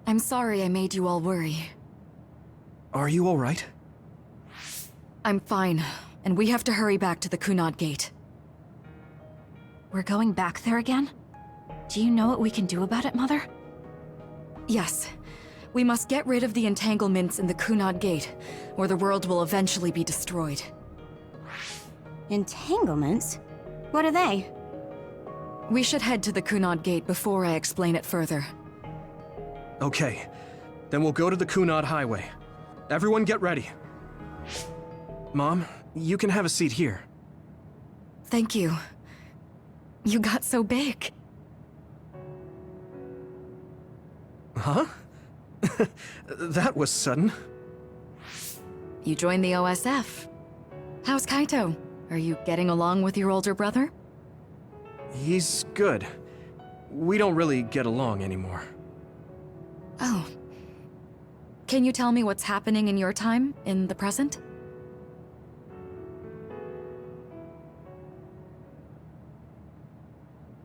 I'm sorry I made you all worry. Are you alright? I'm fine, and we have to hurry back to the Kunad Gate. We're going back there again? Do you know what we can do about it, Mother? Yes. We must get rid of the entanglements in the Kunad Gate, or the world will eventually be destroyed. Entanglements? What are they? We should head to the Kunad Gate before I explain it further. Okay, then we'll go to the Kunad Highway. Everyone get ready. Mom, you can have a seat here. Thank you. You got so big. Huh? That was sudden. You joined the OSF. How's Kaito? Are you getting along with your older brother? He's good. We don't really get along anymore. Oh. Can you tell me what's happening in your time, in the present?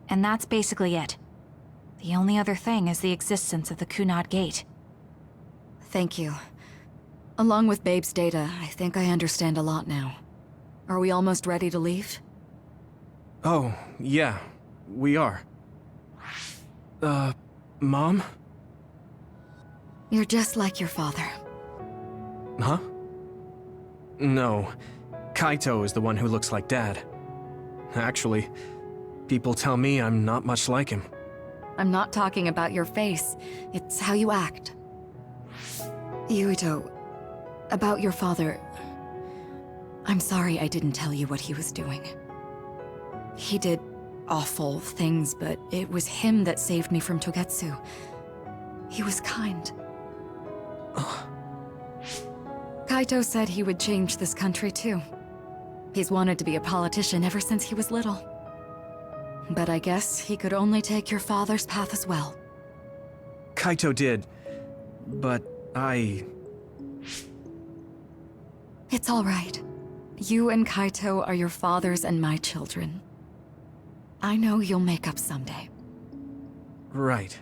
And that's basically it. The only other thing is the existence of the Kunad Gate. Thank you. Along with Babe's data, I think I understand a lot now. Are we almost ready to leave? Oh, yeah, we are. Mom? You're just like your father. Huh? No, Kaito is the one who looks like Dad. Actually, people tell me I'm not much like him. I'm not talking about your face. It's how you act. Yuito, about your father... I'm sorry I didn't tell you what he was doing. He did awful things, but it was him that saved me from Togetsu. He was kind. Kaito said he would change this country too. He's wanted to be a politician ever since he was little. But I guess he could only take your father's path as well. Kaito did, but It's all right. You and Kaito are your father's and my children. I know you'll make up someday. Right.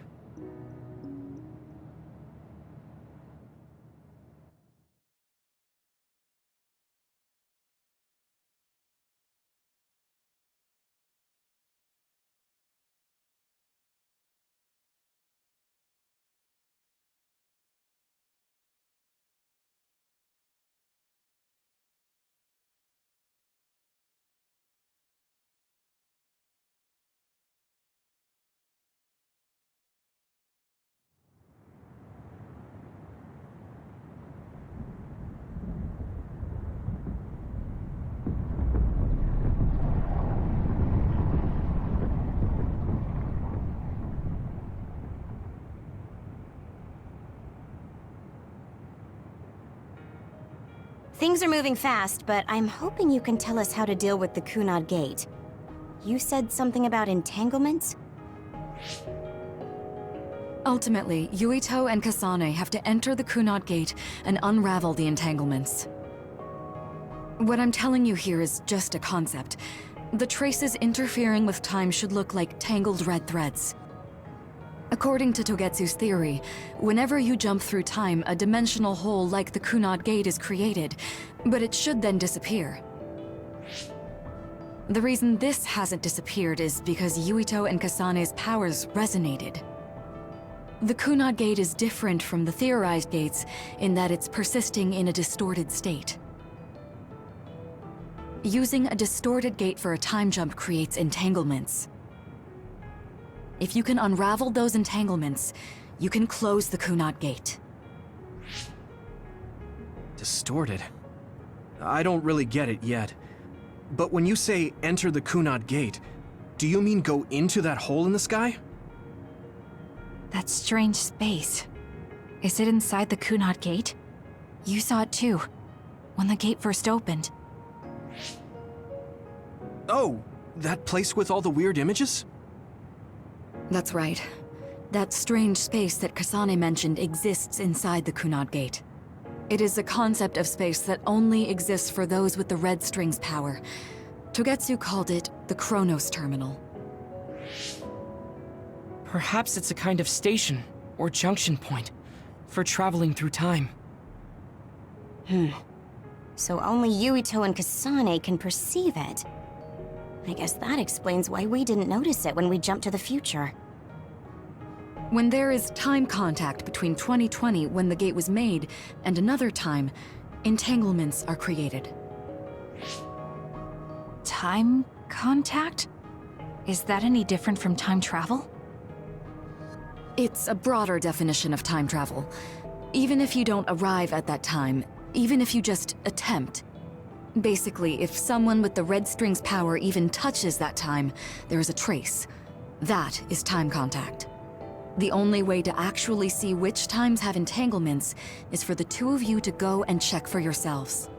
Things are moving fast, but I'm hoping you can tell us how to deal with the Kunad Gate. You said something about entanglements? Ultimately, Yuito and Kasane have to enter the Kunad Gate and unravel the entanglements. What I'm telling you here is just a concept. The traces interfering with time should look like tangled red threads. According to Togetsu's theory, whenever you jump through time, a dimensional hole like the Kunad Gate is created, but it should then disappear. The reason this hasn't disappeared is because Yuito and Kasane's powers resonated. The Kunad Gate is different from the theorized gates in that it's persisting in a distorted state. Using a distorted gate for a time jump creates entanglements. If you can unravel those entanglements, you can close the Kunad Gate. Distorted? I don't really get it yet. But when you say enter the Kunad Gate, do you mean go into that hole in the sky? That strange space. Is it inside the Kunad Gate? You saw it too, when the gate first opened. Oh, that place with all the weird images? That's right. That strange space that Kasane mentioned exists inside the Kunad Gate. It is a concept of space that only exists for those with the red string's power. Togetsu called it the Chronos Terminal. Perhaps it's a kind of station, or junction point for traveling through time. So only Yuito and Kasane can perceive it. I guess that explains why we didn't notice it when we jumped to the future. When there is time contact between 2020, when the gate was made, and another time, entanglements are created. Time contact? Is that any different from time travel? It's a broader definition of time travel. Even if you don't arrive at that time, even if you just attempt. Basically, if someone with the red string's power even touches that time, there is a trace. That is time contact. The only way to actually see which times have entanglements is for the two of you to go and check for yourselves.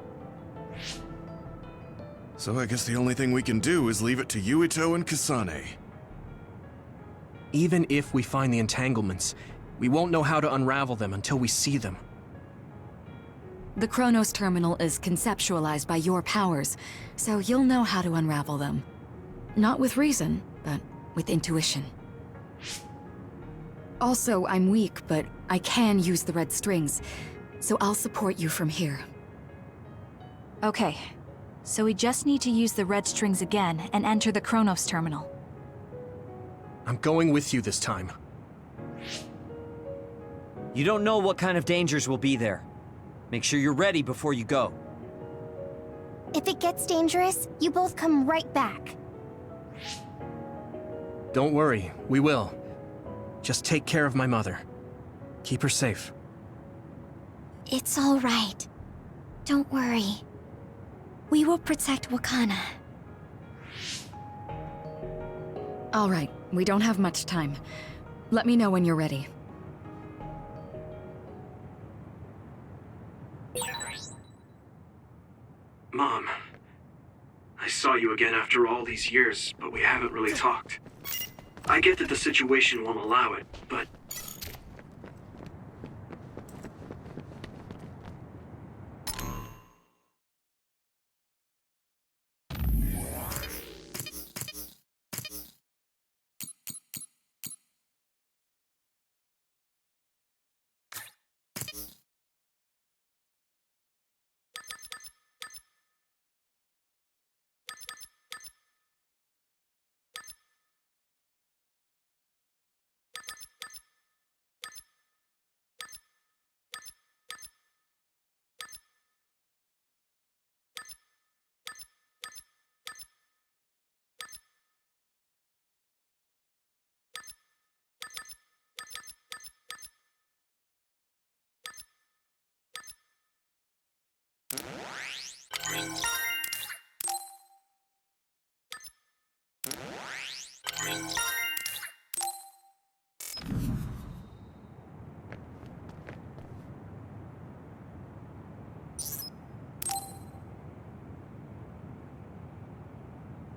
So I guess the only thing we can do is leave it to Yuito and Kasane. Even if we find the entanglements, we won't know how to unravel them until we see them. The Chronos Terminal is conceptualized by your powers, so you'll know how to unravel them. Not with reason, but with intuition. Also, I'm weak, but I can use the red strings, so I'll support you from here. Okay, so we just need to use the red strings again and enter the Chronos Terminal. I'm going with you this time. You don't know what kind of dangers will be there. Make sure you're ready before you go. If it gets dangerous, you both come right back. Don't worry, we will. Just take care of my mother. Keep her safe. It's all right. Don't worry. We will protect Wakana. All right, we don't have much time. Let me know when you're ready. Mom, I saw you again after all these years, but we haven't really talked. I get that the situation won't allow it, but...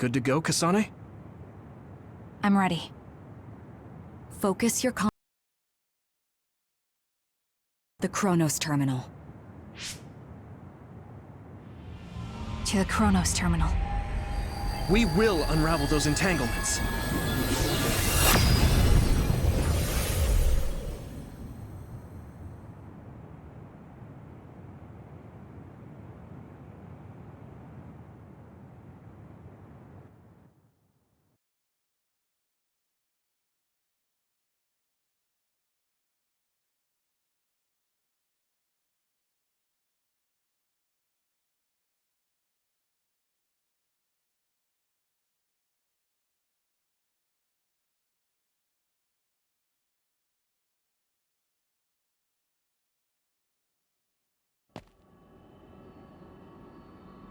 Good to go, Kasane? I'm ready. Focus your the Chronos Terminal. To the Chronos Terminal. We will unravel those entanglements.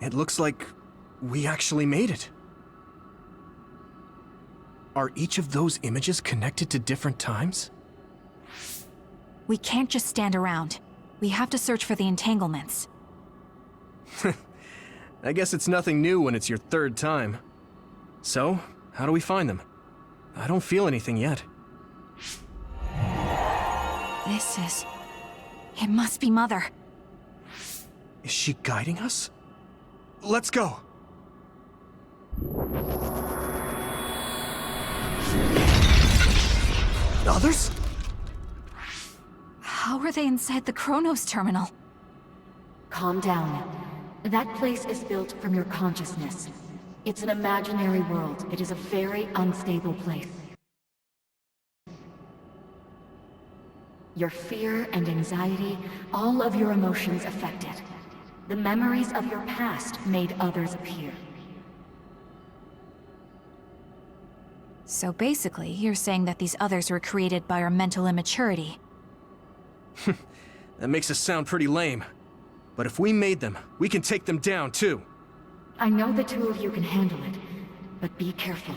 It looks like we actually made it. Are each of those images connected to different times? We can't just stand around. We have to search for the entanglements. I guess it's nothing new when it's your third time. So, how do we find them? I don't feel anything yet. It must be Mother. Is she guiding us? Let's go! Others? How are they inside the Chronos terminal? Calm down. That place is built from your consciousness. It's an imaginary world. It is a very unstable place. Your fear and anxiety, all of your emotions affected. The memories of your past made others appear. So basically, you're saying that these others were created by our mental immaturity. That makes us sound pretty lame. But if we made them, we can take them down, too. I know the two of you can handle it, but be careful.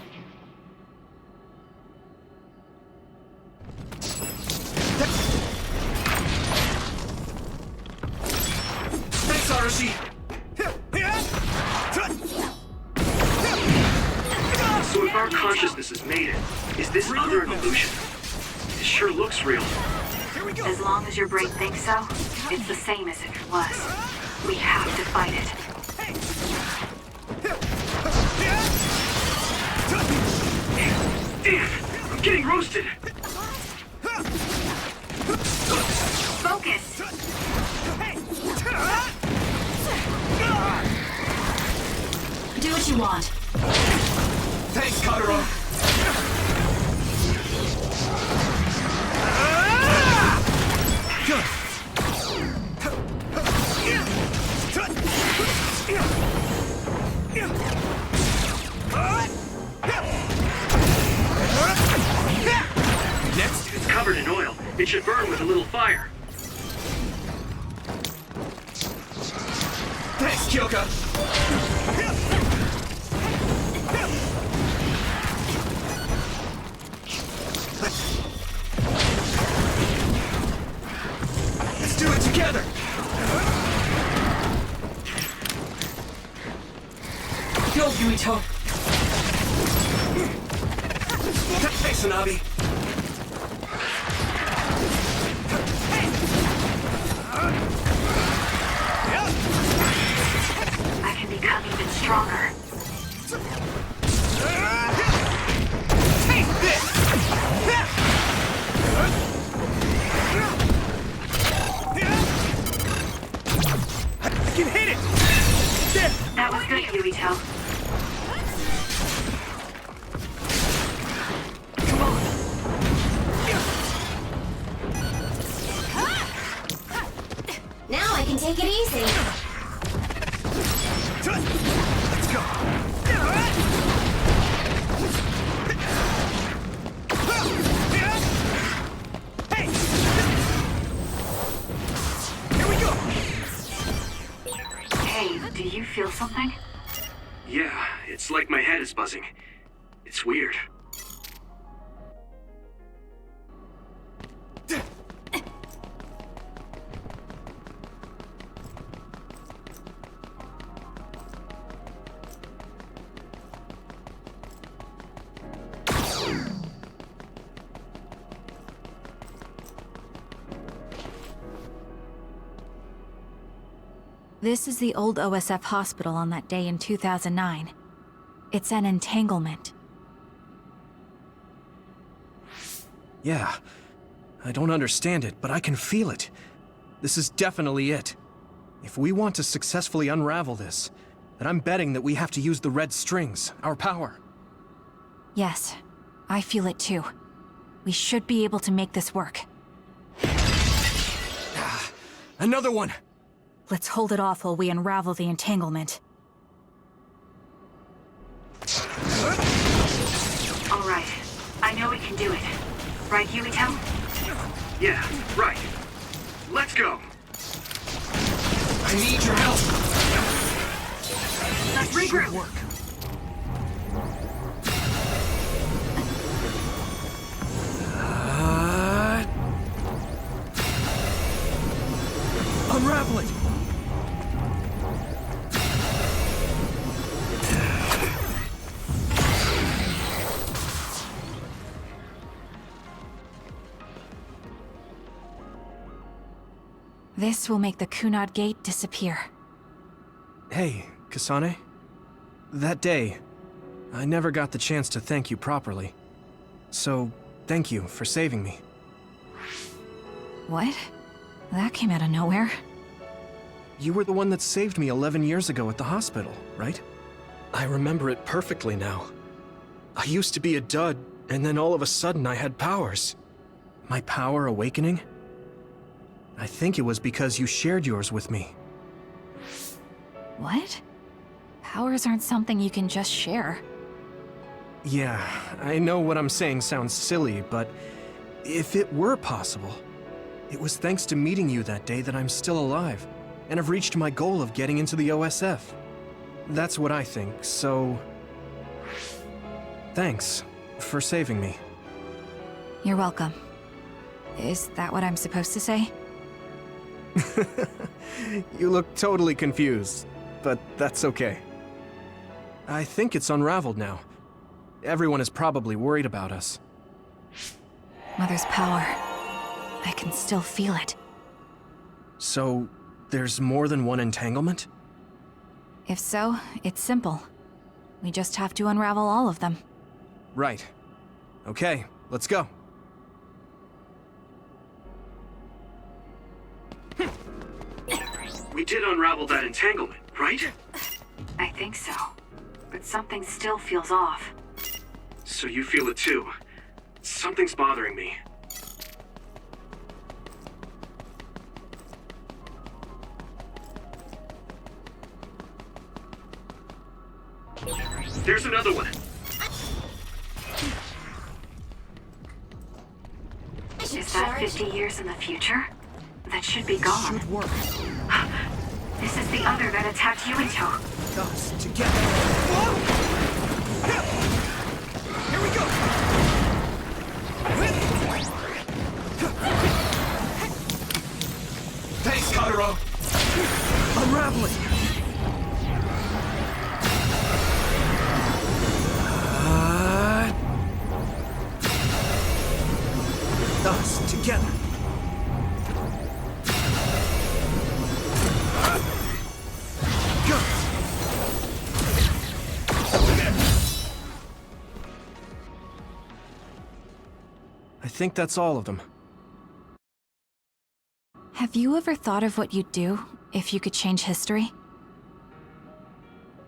Thanks, Arashi! So if our consciousnesses made it, is this other an illusion? It sure looks real. As long as your brain thinks so, it's the same as if it was. We have to fight it. Damn! I'm getting roasted! Focus! Do what you want. Thanks, Kataro! Next, it's covered in oil. It should burn with a little fire. Thanks, Kyoka! Let's do it together! Go, Yuito! Thanks, Hanabi! I can become even stronger. Take this! I can hit it! There! That was good, Yuito. Come on! Now I can take it easy. Let's go! Hey! Here we go! Hey, do you feel something? Yeah, it's like my head is buzzing. It's weird. This is the old OSF hospital on that day in 2009. It's an entanglement. Yeah. I don't understand it, but I can feel it. This is definitely it. If we want to successfully unravel this, then I'm betting that we have to use the red strings, our power. Yes, I feel it too. We should be able to make this work. Another one! Let's hold it off while we unravel the entanglement. All right. I know we can do it. Right, Yuito? Yeah, right. Let's go! I need your help! Let's regroup. Work. Unravel it! This will make the Kunad Gate disappear. Hey, Kasane. That day, I never got the chance to thank you properly. So, thank you for saving me. What? That came out of nowhere. You were the one that saved me 11 years ago at the hospital, right? I remember it perfectly now. I used to be a dud, and then all of a sudden I had powers. My power awakening? I think it was because you shared yours with me. What? Powers aren't something you can just share. Yeah, I know what I'm saying sounds silly, but if it were possible, it was thanks to meeting you that day that I'm still alive, and have reached my goal of getting into the OSF. That's what I think, so... Thanks for saving me. You're welcome. Is that what I'm supposed to say? You look totally confused, but that's okay. I think it's unraveled now. Everyone is probably worried about us. Mother's power. I can still feel it. So, there's more than one entanglement? If so, it's simple. We just have to unravel all of them. Right. Okay, let's go. We did unravel that entanglement, right? I think so. But something still feels off. So you feel it too. Something's bothering me. There's another one. Is that 50 years in the future? That should be gone. Should work. This is the other that attacked Yuito. Us together. Here we go. Thanks, Kotaro. Unraveling. Us together. Go. I think that's all of them. Have you ever thought of what you'd do if you could change history?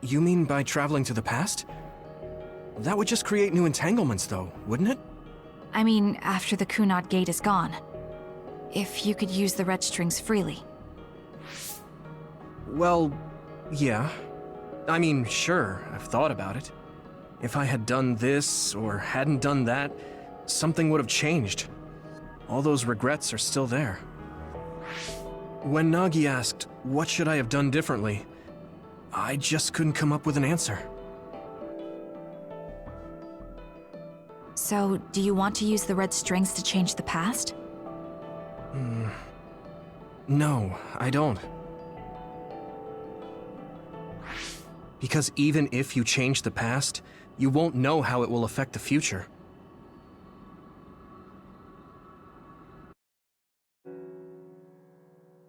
You mean by traveling to the past? That would just create new entanglements, though, wouldn't it? I mean, after the Kunad Gate is gone. If you could use the red strings freely. Well, yeah. I mean, sure, I've thought about it. If I had done this, or hadn't done that, something would have changed. All those regrets are still there. When Nagi asked, what should I have done differently, I just couldn't come up with an answer. So, do you want to use the red strings to change the past? No, I don't. Because even if you change the past, you won't know how it will affect the future.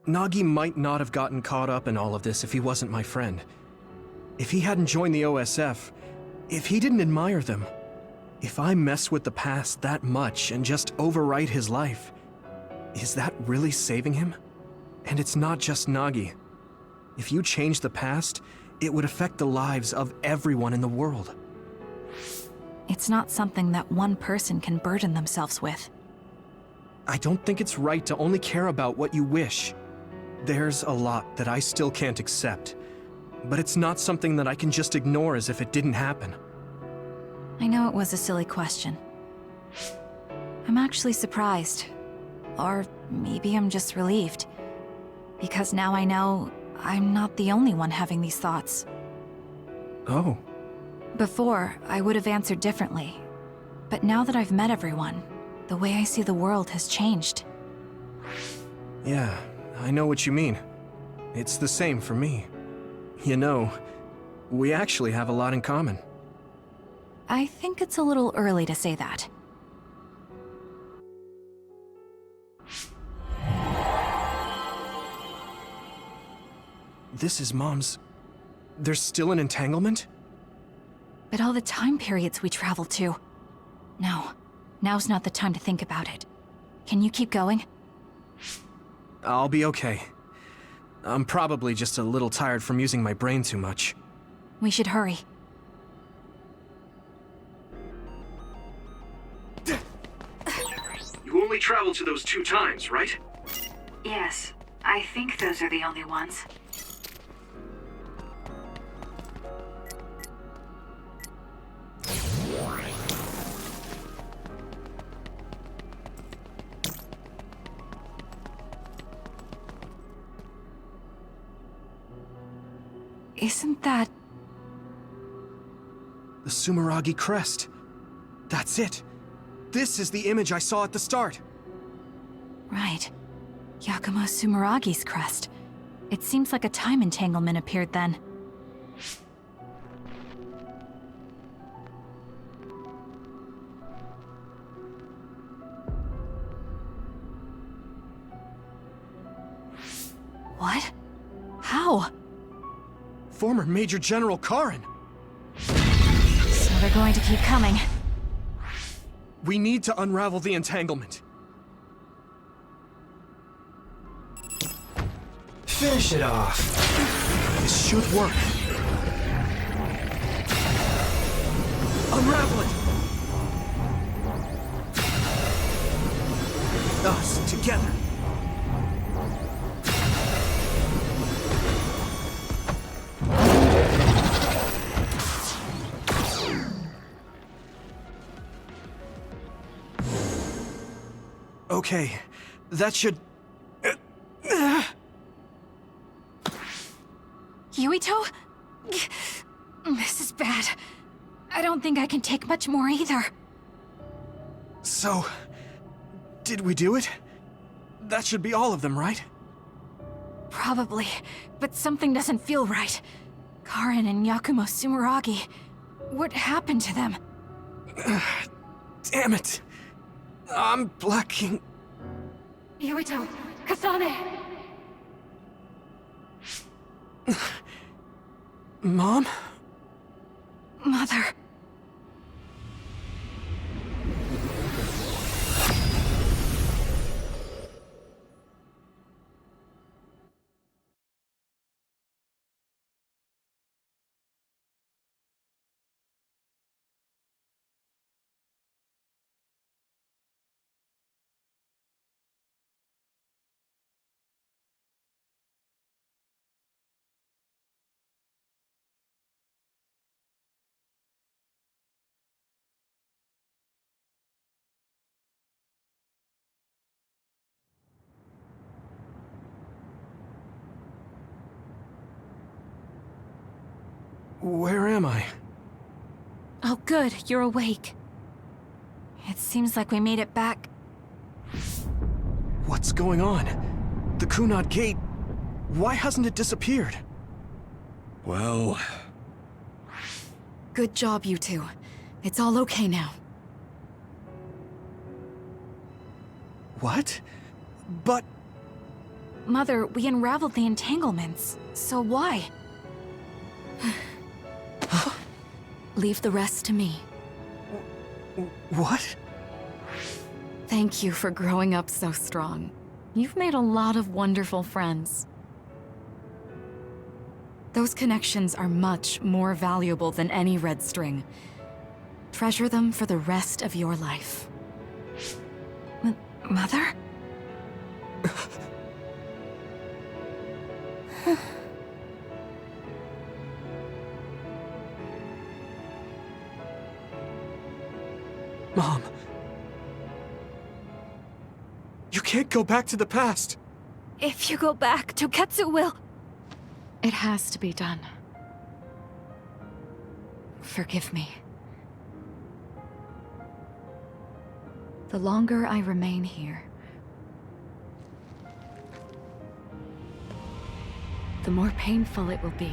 Nagi might not have gotten caught up in all of this if he wasn't my friend. If he hadn't joined the OSF, if he didn't admire them, if I mess with the past that much and just overwrite his life, is that really saving him? And it's not just Nagi. If you change the past, it would affect the lives of everyone in the world. It's not something that one person can burden themselves with. I don't think it's right to only care about what you wish. There's a lot that I still can't accept, but it's not something that I can just ignore as if it didn't happen. I know it was a silly question. I'm actually surprised. Or maybe I'm just relieved. Because now I know I'm not the only one having these thoughts. Oh. Before, I would have answered differently. But now that I've met everyone, the way I see the world has changed. Yeah, I know what you mean. It's the same for me. You know, we actually have a lot in common. I think it's a little early to say that. This is Mom's... There's still an entanglement? But all the time periods we travel to... No, now's not the time to think about it. Can you keep going? I'll be okay. I'm probably just a little tired from using my brain too much. We should hurry. You only traveled to those 2 times, right? Yes, I think those are the only ones. Isn't that... The Sumeragi crest. That's it. This is the image I saw at the start. right? Yakumo Sumeragi's crest. It seems like a time entanglement appeared then. What? How? Former Major General Karin. So they're going to keep coming. We need to unravel the entanglement. Finish it off. This should work. Unravel it! Us, together. Okay, that should... Yuito? This is bad. I don't think I can take much more either. So... did we do it? That should be all of them, right? Probably, but something doesn't feel right. Karin and Yakumo Sumeragi. What happened to them? Damn it! I'm blacking... Yuito! Kasane! Mom? Mother... Where am I? Oh good, you're awake. It seems like we made it back. What's going on? The Kunad Gate... why hasn't it disappeared? Well... Good job, you two. It's all okay now. What? But... Mother, we unraveled the entanglements. So why? Leave the rest to me. what? Thank you for growing up so strong. You've made a lot of wonderful friends. Those connections are much more valuable than any red string. Treasure them for the rest of your life. Mother? Mom. You can't go back to the past. If you go back, Toketsu will... It has to be done. Forgive me. The longer I remain here, the more painful it will be.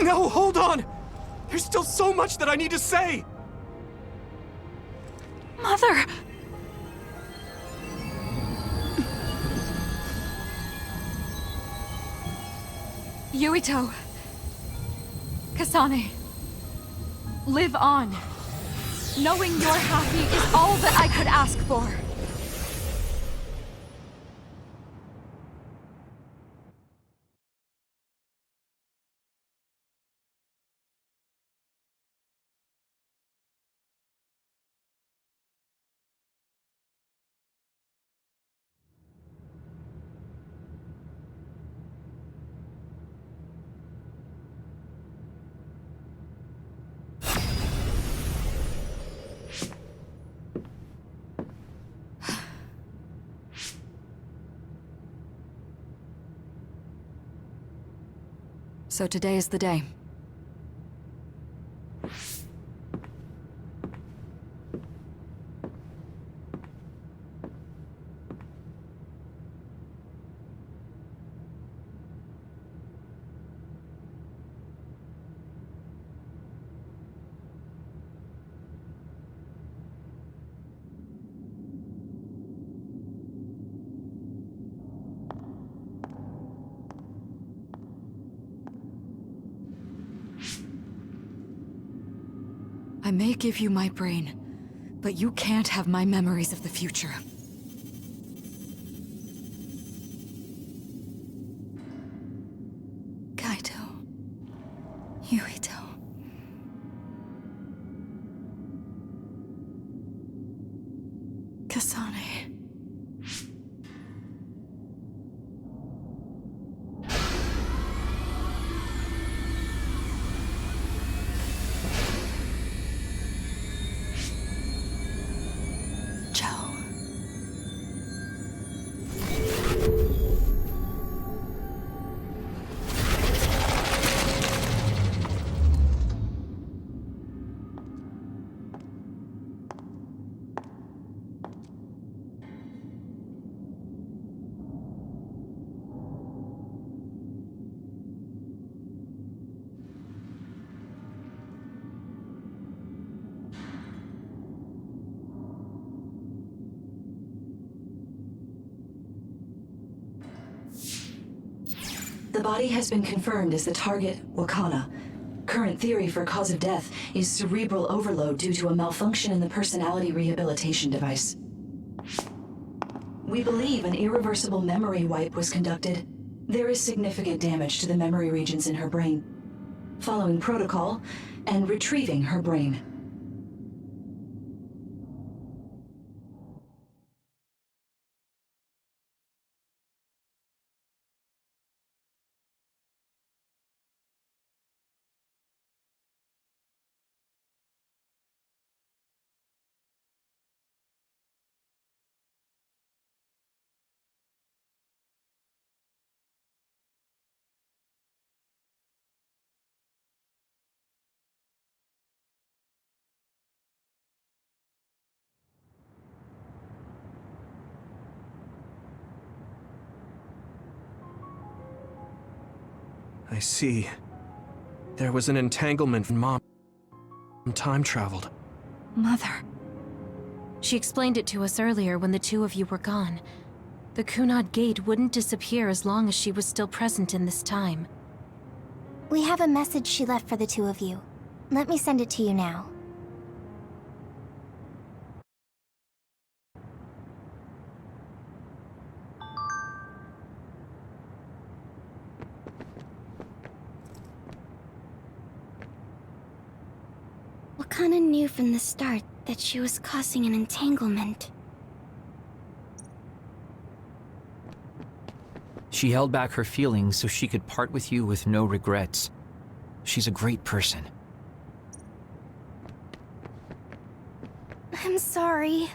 No, hold on! There's still so much that I need to say! Mother! Yuito! Kasane! Live on! Knowing you're happy is all that I could ask for. So today is the day. I may give you my brain, but you can't have my memories of the future. Kaito. Yuito. Kasane. The body has been confirmed as the target, Wakana. Current theory for cause of death is cerebral overload due to a malfunction in the personality rehabilitation device. We believe an irreversible memory wipe was conducted. There is significant damage to the memory regions in her brain. Following protocol and retrieving her brain. I see. There was an entanglement when Mom time traveled. Mother. She explained it to us earlier when the two of you were gone. The Kunad Gate wouldn't disappear as long as she was still present in this time. We have a message she left for the two of you. Let me send it to you now. Wakana knew from the start that she was causing an entanglement. She held back her feelings so she could part with you with no regrets. She's a great person. I'm sorry.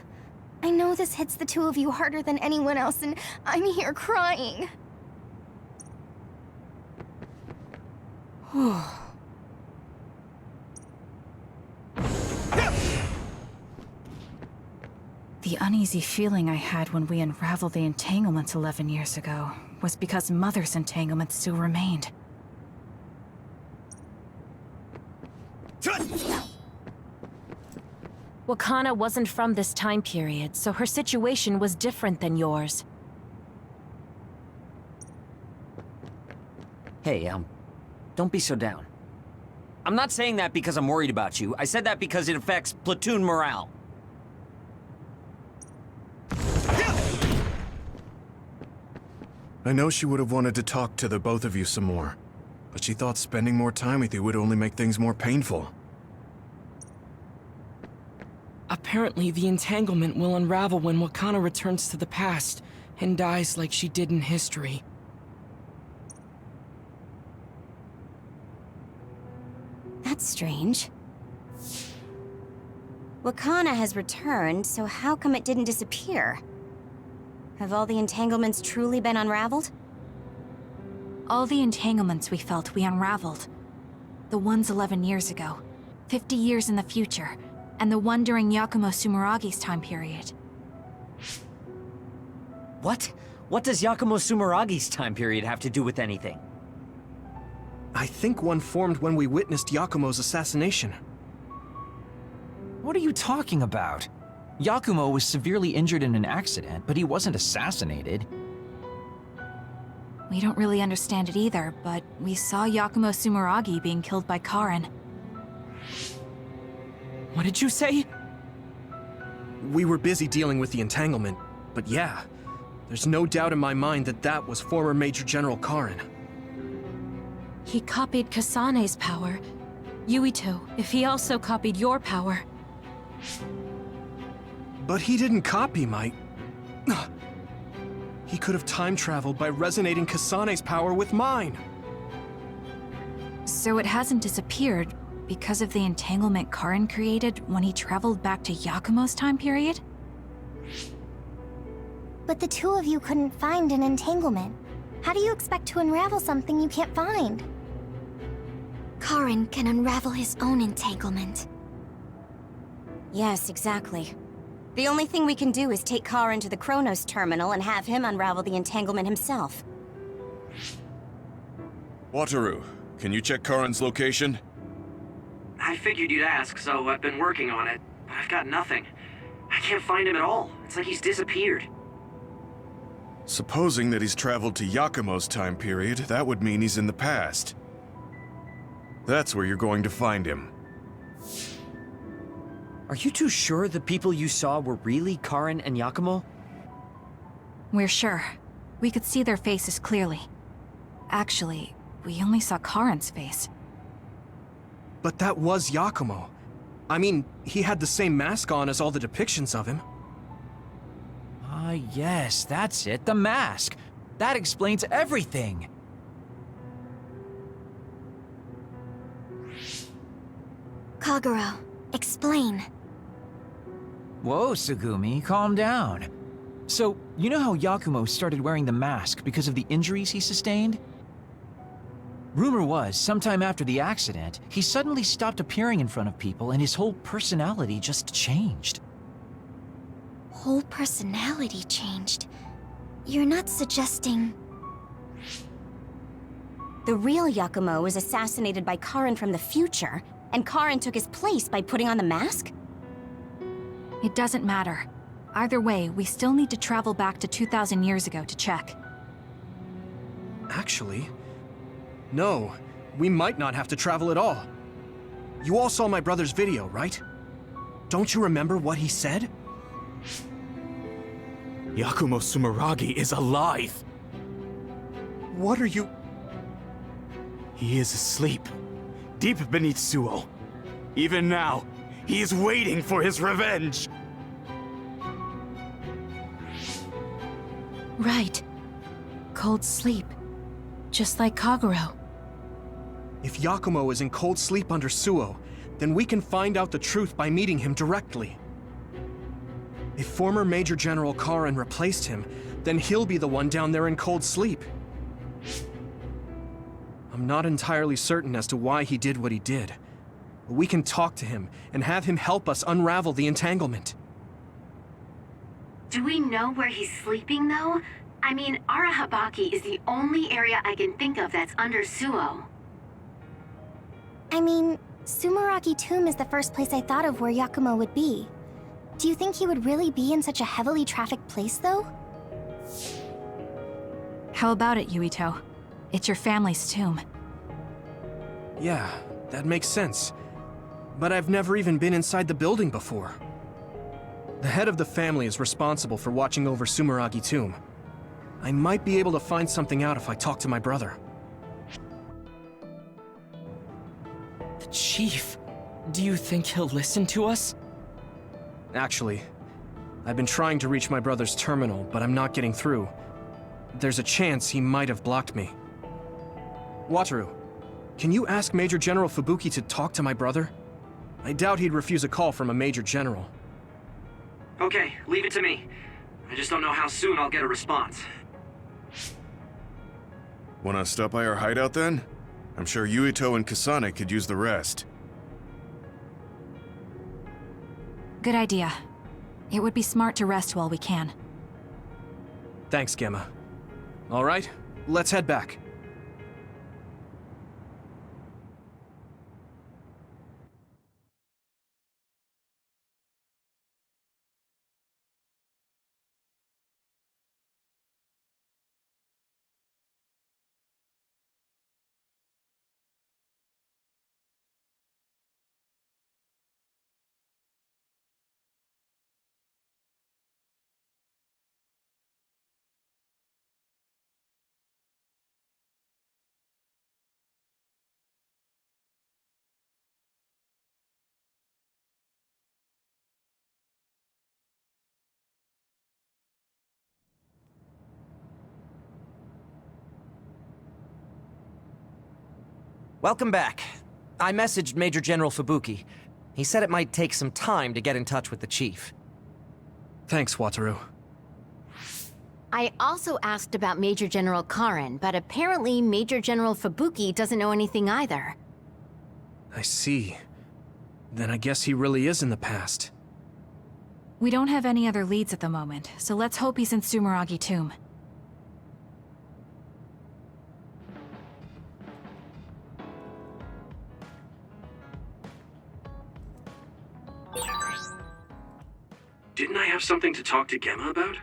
I know this hits the two of you harder than anyone else, and I'm here crying. The uneasy feeling I had when we unraveled the entanglements 11 years ago was because Mother's entanglement still remained. Wakana wasn't from this time period, so her situation was different than yours. Hey, don't be so down. I'm not saying that because I'm worried about you. I said that because it affects platoon morale. I know she would have wanted to talk to the both of you some more, but she thought spending more time with you would only make things more painful. Apparently, the entanglement will unravel when Wakana returns to the past and dies like she did in history. That's strange. Wakana has returned, so how come it didn't disappear? Have all the entanglements truly been unraveled? All the entanglements we felt, we unraveled. The ones 11 years ago, 50 years in the future, and the one during Yakumo Sumeragi's time period. What? What does Yakumo Sumeragi's time period have to do with anything? I think one formed when we witnessed Yakumo's assassination. What are you talking about? Yakumo was severely injured in an accident, but he wasn't assassinated. We don't really understand it either, but we saw Yakumo Sumeragi being killed by Karin. What did you say? We were busy dealing with the entanglement, but yeah, there's no doubt in my mind that that was former Major General Karin. He copied Kasane's power. Yuito, if he also copied your power. But he didn't copy my... He could have time-traveled by resonating Kasane's power with mine. So it hasn't disappeared because of the entanglement Karin created when he traveled back to Yakumo's time period? But the two of you couldn't find an entanglement. How do you expect to unravel something you can't find? Karin can unravel his own entanglement. Yes, exactly. The only thing we can do is take Karin to the Chronos terminal and have him unravel the entanglement himself. Wataru, can you check Karin's location? I figured you'd ask, so I've been working on it, but I've got nothing. I can't find him at all. It's like he's disappeared. Supposing that he's traveled to Yakumo's time period, that would mean he's in the past. That's where you're going to find him. Are you too sure the people you saw were really Karin and Yakumo? We're sure. We could see their faces clearly. Actually, we only saw Karin's face. But that was Yakumo. I mean, he had the same mask on as all the depictions of him. Ah, yes, that's it, the mask. That explains everything. Kagero, explain. Whoa, Tsugumi, calm down. So, you know how Yakumo started wearing the mask because of the injuries he sustained? Rumor was, sometime after the accident, he suddenly stopped appearing in front of people and his whole personality just changed. Whole personality changed? You're not suggesting... The real Yakumo was assassinated by Karin from the future, and Karin took his place by putting on the mask? It doesn't matter. Either way, we still need to travel back to 2,000 years ago to check. Actually, no. We might not have to travel at all. You all saw my brother's video, right? Don't you remember what he said? Yakumo Sumeragi is alive! What are you... He is asleep, deep beneath Suo. Even now, he is waiting for his revenge! Right. Cold sleep. Just like Kagero. If Yakumo is in cold sleep under Suo, then we can find out the truth by meeting him directly. If former Major General Karin replaced him, then he'll be the one down there in cold sleep. I'm not entirely certain as to why he did what he did, but we can talk to him and have him help us unravel the entanglement. Do we know where he's sleeping, though? I mean, Arahabaki is the only area I can think of that's under Suo. I mean, Sumeragi Tomb is the first place I thought of where Yakumo would be. Do you think he would really be in such a heavily trafficked place, though? How about it, Yuito? It's your family's tomb. Yeah, that makes sense. But I've never even been inside the building before. The head of the family is responsible for watching over Sumeragi Tomb. I might be able to find something out if I talk to my brother. The Chief. Do you think he'll listen to us? Actually, I've been trying to reach my brother's terminal, but I'm not getting through. There's a chance he might have blocked me. Wataru, can you ask Major General Fubuki to talk to my brother? I doubt he'd refuse a call from a Major General. Okay, leave it to me. I just don't know how soon I'll get a response. Wanna stop by our hideout then? I'm sure Yuito and Kasane could use the rest. Good idea. It would be smart to rest while we can. Thanks, Gemma. All right, let's head back. Welcome back. I messaged Major General Fubuki. He said it might take some time to get in touch with the chief. Thanks, Wataru. I also asked about Major General Karen, but apparently Major General Fubuki doesn't know anything either. I see. Then I guess he really is in the past. We don't have any other leads at the moment, so let's hope he's in Sumeragi Tomb. Didn't I have something to talk to Gemma about?